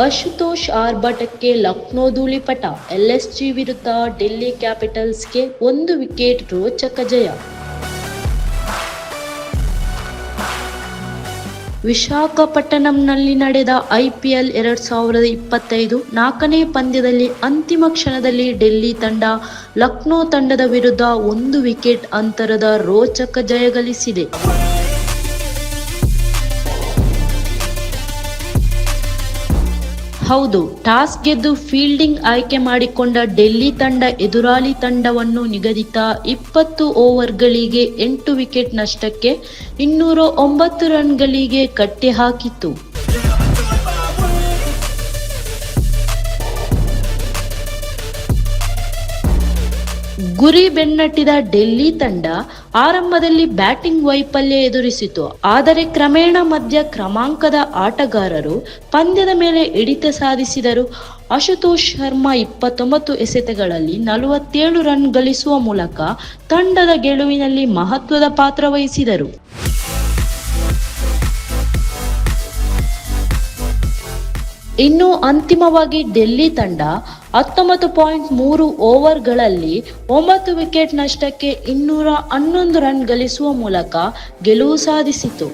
ಅಶುತೋಷ್ ಆರ್ಭಟಕ್ಕೆ ಲಕ್ನೋ ಧೂಳಿಪಟ. LSG ವಿರುದ್ಧ Delhi ಕ್ಯಾಪಿಟಲ್ಸ್ಗೆ 1 wicket ರೋಚಕ ಜಯ. ವಿಶಾಖಪಟ್ಟಣಂನಲ್ಲಿ ನಡೆದ IPL 2025 4ನೇ ಪಂದ್ಯದಲ್ಲಿ ಅಂತಿಮ ಕ್ಷಣದಲ್ಲಿ ಡೆಲ್ಲಿ ತಂಡ ಲಕ್ನೋ ತಂಡದ ವಿರುದ್ಧ 1 ವಿಕೆಟ್ ಅಂತರದ ರೋಚಕ ಜಯ ಗಳಿಸಿದೆ. ಹೌದು, ಟಾಸ್ ಗೆದ್ದು ಫೀಲ್ಡಿಂಗ್ ಆಯ್ಕೆ ಮಾಡಿಕೊಂಡ ಡೆಲ್ಲಿ ತಂಡ ಎದುರಾಳಿ ತಂಡವನ್ನು ನಿಗದಿತ 20 ಓವರ್ಗಳಿಗೆ 8 ವಿಕೆಟ್ ನಷ್ಟಕ್ಕೆ 209 ರನ್ಗಳಿಗೆ ಕಟ್ಟಿಹಾಕಿತು. ಗುರಿ ಬೆನ್ನಟ್ಟಿದ ಡೆಲ್ಲಿ ತಂಡ ಆರಂಭದಲ್ಲಿ ಬ್ಯಾಟಿಂಗ್ ವೈಫಲ್ಯ ಎದುರಿಸಿತು. ಆದರೆ ಕ್ರಮೇಣ ಮಧ್ಯ ಕ್ರಮಾಂಕದ ಆಟಗಾರರು ಪಂದ್ಯದ ಮೇಲೆ ಹಿಡಿತ ಸಾಧಿಸಿದರು. ಅಶುತೋಷ್ ಶರ್ಮಾ 29 ಎಸೆತಗಳಲ್ಲಿ 47 ರನ್ ಗಳಿಸುವ ಮೂಲಕ ತಂಡದ ಗೆಲುವಿನಲ್ಲಿ ಮಹತ್ವದ ಪಾತ್ರ ವಹಿಸಿದರು. ಇನ್ನು ಅಂತಿಮವಾಗಿ ಡೆಲ್ಲಿ ತಂಡ 19.3 ಓವರ್ಗಳಲ್ಲಿ 9 ವಿಕೆಟ್ ನಷ್ಟಕ್ಕೆ 211 ರನ್ ಗಳಿಸುವ ಮೂಲಕ ಗೆಲುವು ಸಾಧಿಸಿತು.